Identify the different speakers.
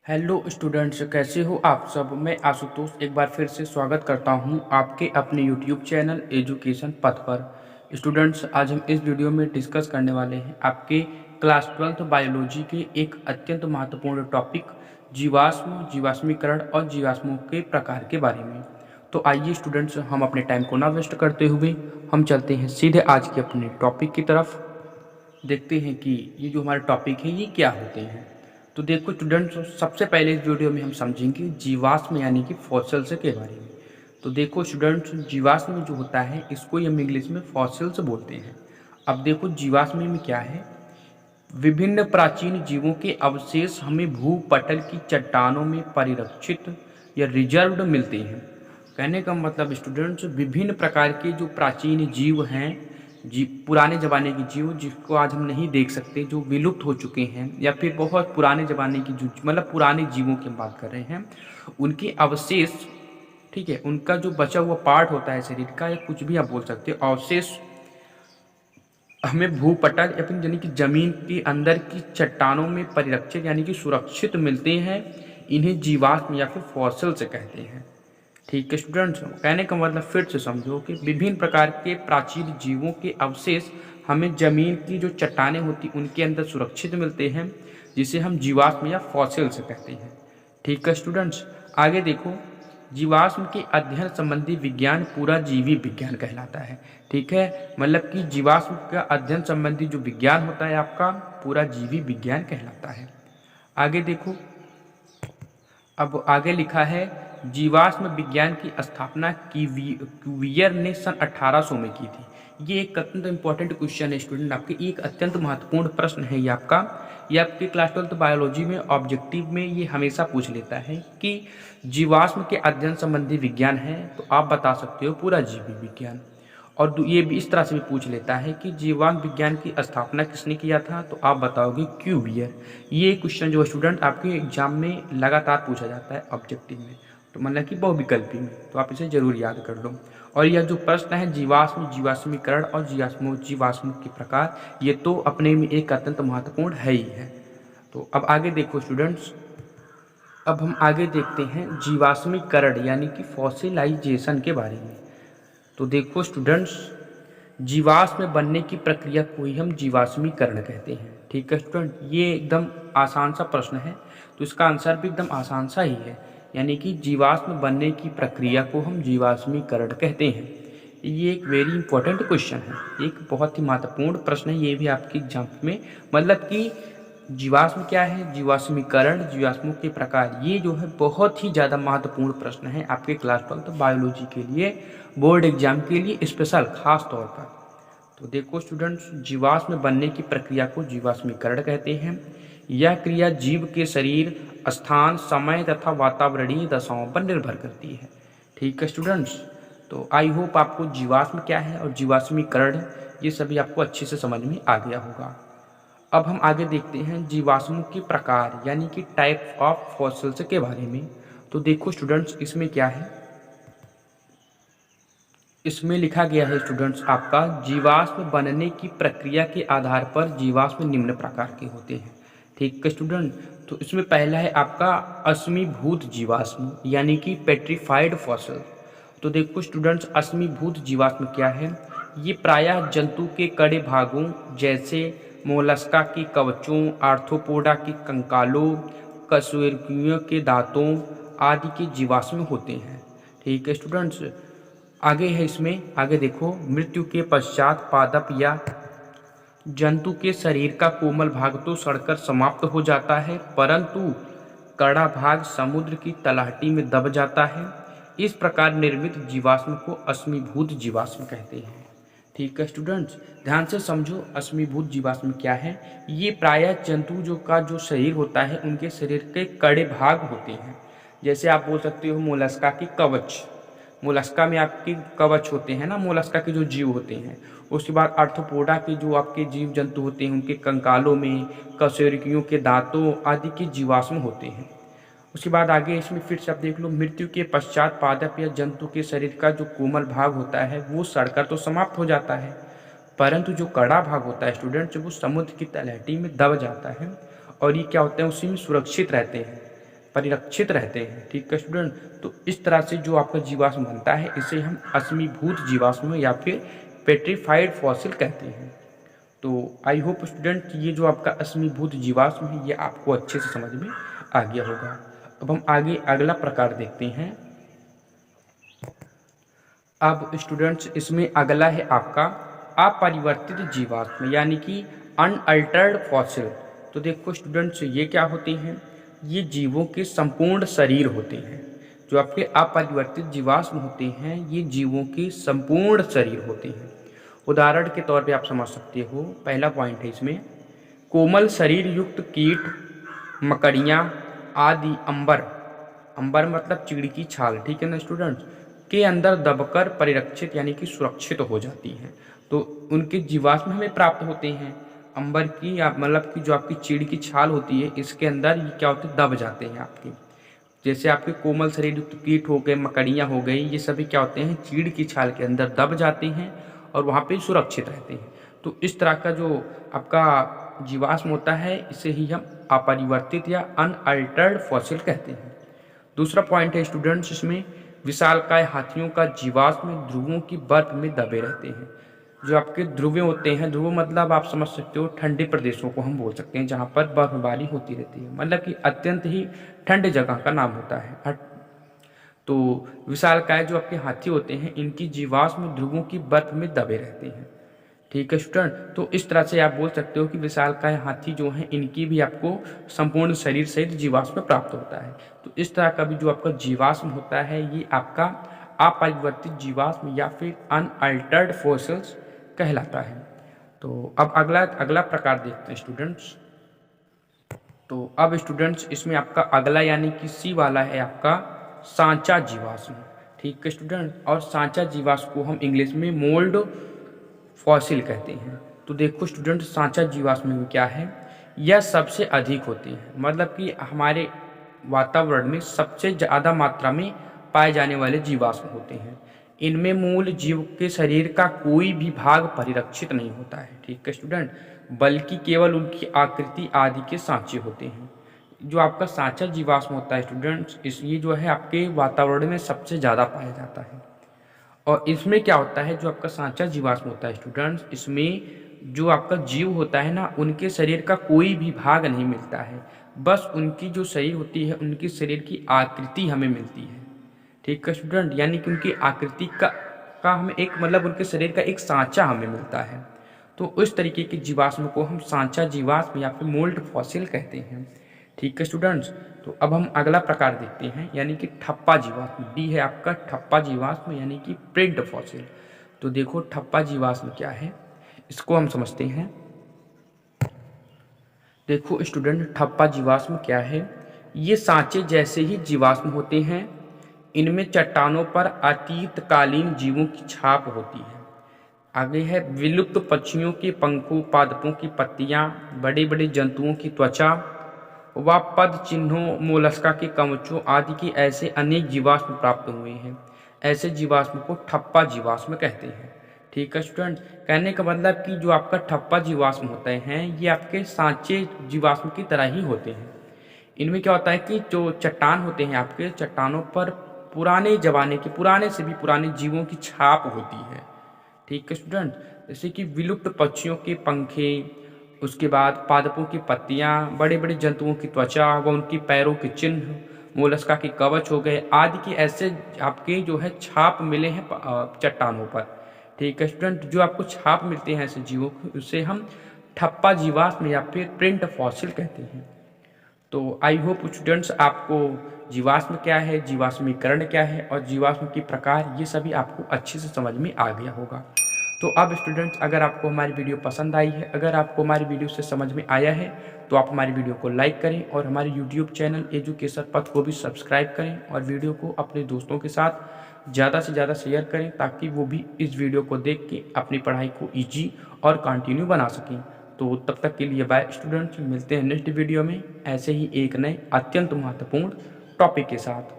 Speaker 1: Hello students, कैसे हो आप सब। मैं आशुतोष एक बार फिर से स्वागत करता हूं आपके अपने यूट्यूब चैनल एजुकेशन पथ पर। स्टूडेंट्स, आज हम इस वीडियो में डिस्कस करने वाले हैं आपके क्लास 12th बायोलॉजी के एक अत्यंत महत्वपूर्ण टॉपिक जीवाश्मीकरण और जीवाश्मों के प्रकार के बारे में। तो आइए स्टूडेंट्स, हम अपने टाइम को ना वेस्ट करते हुए हम चलते हैं सीधे आज के अपने टॉपिक की तरफ। देखते हैं कि ये जो हमारे टॉपिक है ये क्या होते हैं। तो देखो स्टूडेंट्स, सबसे पहले इस वीडियो में हम समझेंगे जीवाश्म यानी कि फॉसिल्स के बारे में। तो देखो स्टूडेंट्स, जीवाश्म जो होता है इसको हम इंग्लिश में फॉसिल्स बोलते हैं। अब देखो जीवाश्म में क्या है, विभिन्न प्राचीन जीवों के अवशेष हमें भूपटल की चट्टानों में परिरक्षित या रिजर्व्ड मिलते हैं। कहने का मतलब स्टूडेंट्स, विभिन्न प्रकार के जो प्राचीन जीव हैं, पुराने ज़माने के जीव जिसको आज हम नहीं देख सकते, जो विलुप्त हो चुके हैं, या फिर बहुत पुराने ज़माने की जो मतलब पुराने जीवों की हम बात कर रहे हैं, उनके अवशेष, ठीक है, उनका जो बचा हुआ पार्ट होता है शरीर का, या कुछ भी आप बोल सकते हो, अवशेष हमें भूपटल या फिर यानी कि जमीन के अंदर की चट्टानों में परिरक्षित यानी कि सुरक्षित मिलते हैं। इन्हें जीवाश्म या फिर फॉसिल्स कहते हैं। ठीक है स्टूडेंट्स, कहने का मतलब फिर से समझो कि विभिन्न प्रकार के प्राचीन जीवों के अवशेष हमें जमीन की जो चट्टानें होती उनके अंदर सुरक्षित मिलते हैं, जिसे हम जीवाश्म या फॉसिल्स कहते हैं। ठीक है स्टूडेंट्स, आगे देखो, जीवाश्म के अध्ययन संबंधी विज्ञान पूरा जीवी विज्ञान कहलाता है। ठीक है, मतलब कि जीवाश्म का अध्ययन संबंधी जो विज्ञान होता है आपका पूरा जीवी विज्ञान कहलाता है। आगे देखो, अब आगे लिखा है जीवाश्म विज्ञान की स्थापना क्यूवियर ने सन 1800 में की थी। ये एक अत्यंत इंपॉर्टेंट क्वेश्चन है स्टूडेंट, आपके एक अत्यंत महत्वपूर्ण प्रश्न है ये आपका। ये आपके क्लास 12th बायोलॉजी में ऑब्जेक्टिव में ये हमेशा पूछ लेता है कि जीवाश्म के अध्ययन संबंधी विज्ञान है, तो आप बता सकते हो पूरा जीवी विज्ञान। और ये भी इस तरह से भी पूछ लेता है कि जीवाश्म विज्ञान की स्थापना किसने किया था, तो आप बताओगे क्यूवियर। ये क्वेश्चन जो स्टूडेंट आपके एग्जाम में लगातार पूछा जाता है ऑब्जेक्टिव में, तो मतलब कि बहुविकल्पी में, तो आप इसे जरूर याद कर लो। और यह जो प्रश्न है जीवाश्म, जीवाश्मीकरण और जीवाश्मों के प्रकार, ये तो अपने में एक अत्यंत महत्वपूर्ण है ही है। तो अब आगे देखो स्टूडेंट्स, अब हम आगे देखते हैं जीवाश्मीकरण यानी कि फॉसिलाइजेशन के बारे में। तो देखो स्टूडेंट्स, जीवाश्म बनने की प्रक्रिया को ही हम जीवाश्मीकरण कहते हैं। ठीक है स्टूडेंट, ये एकदम आसान सा प्रश्न है, तो इसका आंसर भी एकदम आसान सा ही है, यानी कि जीवाश्म बनने की प्रक्रिया को हम जीवाश्मीकरण कहते हैं। ये एक वेरी इंपॉर्टेंट क्वेश्चन है, एक बहुत ही महत्वपूर्ण प्रश्न है ये भी आपके एग्जाम में। मतलब कि जीवाश्म क्या है, जीवाश्मीकरण, जीवाश्मों के प्रकार, ये जो है बहुत ही ज़्यादा महत्वपूर्ण प्रश्न है आपके क्लास 12 बायोलॉजी के लिए, बोर्ड एग्जाम के लिए स्पेशल खास तौर पर। तो देखो स्टूडेंट्स, जीवाश्म बनने की प्रक्रिया को जीवाश्मीकरण कहते हैं। यह क्रिया जीव के शरीर, स्थान, समय तथा वातावरणीय दशाओं पर निर्भर करती है। ठीक है स्टूडेंट्स, तो आई होप आपको जीवाश्म क्या है और जीवाश्मीकरण ये सभी आपको अच्छे से समझ में आ गया होगा। अब हम आगे देखते हैं जीवाश्मों के प्रकार यानी कि टाइप ऑफ फॉसिल्स के बारे में। तो देखो स्टूडेंट्स, इसमें क्या है, इसमें लिखा गया है स्टूडेंट्स आपका, जीवाश्म बनने की प्रक्रिया के आधार पर जीवाश्म निम्न प्रकार के होते हैं। ठीक है स्टूडेंट, तो इसमें पहला है आपका अश्मीभूत जीवाश्म यानी कि पेट्रीफाइड फॉसिल। तो देखो स्टूडेंट्स, अश्मीभूत जीवाश्म क्या है, ये प्रायः जंतु के कड़े भागों जैसे मोलस्का के कवचों, आर्थ्रोपोडा के कंकालों, कशेरुकियों के दांतों आदि के जीवाश्म होते हैं। ठीक है स्टूडेंट्स, आगे है इसमें, आगे देखो, मृत्यु के पश्चात पादप या जंतु के शरीर का कोमल भाग तो सड़कर समाप्त हो जाता है, परंतु कड़ा भाग समुद्र की तलहटी में दब जाता है। इस प्रकार निर्मित जीवाश्म को अश्मीभूत जीवाश्म कहते हैं। ठीक है स्टूडेंट्स, ध्यान से समझो अश्मीभूत जीवाश्म क्या है। ये प्रायः जंतु जो शरीर होता है उनके शरीर के कड़े भाग होते हैं। जैसे आप बोल सकते हो मोलस्का के कवच, मोलस्का में आपके कवच होते हैं ना, मोलस्का के जो जीव होते हैं। उसके बाद आर्थ्रोपोडा के जो आपके जीव जंतु होते हैं उनके कंकालों में, कशेरुकियों के दांतों आदि के जीवाश्म होते हैं। उसके बाद आगे इसमें फिर से आप देख लो, मृत्यु के पश्चात पादप या जंतु के शरीर का जो कोमल भाग होता है वो सड़कर तो समाप्त हो जाता है, परंतु जो कड़ा भाग होता है स्टूडेंट्स वो समुद्र की तलहटी में दब जाता है, और ये क्या होता है, उसी में सुरक्षित रहते हैं। परिरक्षित रहते हैं। ठीक है स्टूडेंट, तो इस तरह से जो आपका जीवाश्म बनता है इसे हम अश्मीभूत जीवाश्म या फिर पेट्रीफाइड फॉसिल कहते हैं। तो आई होप स्टूडेंट कि ये जो आपका अश्मीभूत जीवाश्म है ये आपको अच्छे से समझ में आ गया होगा। अब हम आगे अगला प्रकार देखते हैं। अब स्टूडेंट्स इसमें अगला है आपका अपरिवर्तित जीवाश्म यानी कि अनअल्टर्ड फॉसिल। तो देखो स्टूडेंट्स ये क्या होते हैं, ये जीवों के संपूर्ण शरीर होते हैं। जो आपके अपरिवर्तित जीवाश्म होते हैं ये जीवों के संपूर्ण शरीर होते हैं। उदाहरण के तौर पे आप समझ सकते हो, पहला पॉइंट है इसमें, कोमल शरीर युक्त कीट, मकड़ियाँ आदि अंबर, अंबर मतलब चिड़ी की छाल, ठीक है ना स्टूडेंट्स, के अंदर दबकर परिरक्षित यानी कि सुरक्षित हो जाती हैं। तो उनके जीवाश्म हमें प्राप्त होते हैं। अंबर की मतलब कि जो आपकी चीड़ की छाल होती है इसके अंदर ये क्या होते हैं, दब जाते हैं आपके। जैसे आपके कोमल शरीर युक्त कीट हो गए, मकड़ियाँ हो गई, ये सभी क्या होते हैं, चीड़ की छाल के अंदर दब जाते हैं और वहाँ पे सुरक्षित रहते हैं। तो इस तरह का जो आपका जीवाश्म होता है इसे ही हम अपरिवर्तित या अनअल्टर्ड फॉसिल कहते हैं। दूसरा पॉइंट है स्टूडेंट्स इसमें, विशालकाय हाथियों का जीवाश्म ध्रुवों की बर्फ में दबे रहते हैं। जो आपके ध्रुव होते हैं, ध्रुव मतलब आप समझ सकते हो ठंडे प्रदेशों को हम बोल सकते हैं जहाँ पर बर्फबारी होती रहती है, मतलब कि अत्यंत ही ठंडे जगह का नाम होता है। तो विशालकाय जो आपके हाथी होते हैं इनकी जीवाश्म ध्रुवों की बर्फ में दबे रहते हैं। ठीक है स्टूडेंट, तो इस तरह से आप बोल सकते हो कि विशालकाय हाथी जो हैं इनकी भी आपको संपूर्ण शरीर सहित जीवाश्म प्राप्त होता है। तो इस तरह का भी जो आपका जीवाश्म होता है ये आपका अपरिवर्तित जीवाश्म या फिर अनअल्टर्ड फॉसिल्स कहलाता है। तो अब अगला प्रकार देखते हैं स्टूडेंट्स। तो अब स्टूडेंट्स इसमें आपका अगला यानी कि सी वाला है आपका सांचा जीवाश्म। ठीक है स्टूडेंट, और सांचा जीवाश्म को हम इंग्लिश में मोल्ड फॉसिल कहते हैं। तो देखो स्टूडेंट, सांचा जीवाश्म में क्या है, यह सबसे अधिक होते हैं, मतलब कि हमारे वातावरण में सबसे ज़्यादा मात्रा में पाए जाने वाले जीवाश्म होते हैं। इनमें मूल जीव के शरीर का कोई भी भाग परिरक्षित नहीं होता है। ठीक है स्टूडेंट, बल्कि केवल उनकी आकृति आदि के सांचे होते हैं। जो आपका सांचा जीवाश्म होता है स्टूडेंट्स, ये जो है आपके वातावरण में सबसे ज़्यादा पाया जाता है। और इसमें क्या होता है, जो आपका सांचा जीवाश्म होता है स्टूडेंट्स, इसमें जो आपका जीव होता है ना उनके शरीर का कोई भी भाग नहीं मिलता है, बस उनकी जो शरीर होती है उनकी शरीर की आकृति हमें मिलती है। ठीक है स्टूडेंट, यानी कि उनकी आकृति का हमें एक मतलब उनके शरीर का एक सांचा हमें मिलता है। तो उस तरीके के जीवाश्म को हम सांचा जीवाश्म या फिर मोल्ड फॉसिल कहते हैं। ठीक है स्टूडेंट्स, तो अब हम अगला प्रकार देखते हैं यानी कि ठप्पा जीवाश्म। डी है आपका ठप्पा जीवाश्म यानी कि प्रिंट फॉसिल। तो देखो ठप्पा जीवाश्म क्या है, इसको हम समझते हैं। देखो स्टूडेंट, ठप्पा जीवाश्म क्या है, ये सांचे जैसे ही जीवाश्म होते हैं। इनमें चट्टानों पर अतीतकालीन जीवों की छाप होती है। आगे है विलुप्त पक्षियों के पंखों, पादपों की पत्तियां, बड़े बड़े जंतुओं की त्वचा व पद चिन्हों, मोलस्का के कवचों आदि के ऐसे अनेक जीवाश्म प्राप्त हुए हैं। ऐसे जीवाश्म को ठप्पा जीवाश्म कहते हैं। ठीक है स्टूडेंट, कहने का मतलब कि जो आपका ठप्पा जीवाश्म होते हैं ये आपके सांचे जीवाश्म की तरह ही होते हैं। इनमें क्या होता है कि जो चट्टान होते हैं आपके, चट्टानों पर पुराने जमाने के, पुराने से भी पुराने जीवों की छाप होती है। ठीक है स्टूडेंट, जैसे कि विलुप्त पक्षियों के पंखे, उसके बाद पादपों की पत्तियां, बड़े बड़े जंतुओं की त्वचा व उनकी पैरों के चिन्ह, मोलस्का के कवच हो गए आदि के ऐसे आपके जो है छाप मिले हैं चट्टानों पर। ठीक है स्टूडेंट, जो आपको छाप मिलते हैं ऐसे जीवों को उसे हम ठप्पा जीवाश्म या फिर प्रिंट फॉसिल कहते हैं। तो आई होप स्टूडेंट्स आपको जीवाश्म क्या है, जीवाश्मीकरण क्या है और जीवाश्म की प्रकार, ये सभी आपको अच्छे से समझ में आ गया होगा। तो अब स्टूडेंट्स, अगर आपको हमारी वीडियो पसंद आई है, अगर आपको हमारी वीडियो से समझ में आया है तो आप हमारी वीडियो को लाइक करें और हमारे यूट्यूब चैनल एजुकेशन पथ को भी सब्सक्राइब करें और वीडियो को अपने दोस्तों के साथ ज़्यादा से ज़्यादा शेयर करें ताकि वो भी इस वीडियो को देख के अपनी पढ़ाई को ईजी और कंटिन्यू बना सकें। तो तब तक के लिए बाय स्टूडेंट्स, मिलते हैं नेक्स्ट वीडियो में ऐसे ही एक नए अत्यंत महत्वपूर्ण टॉपिक के साथ।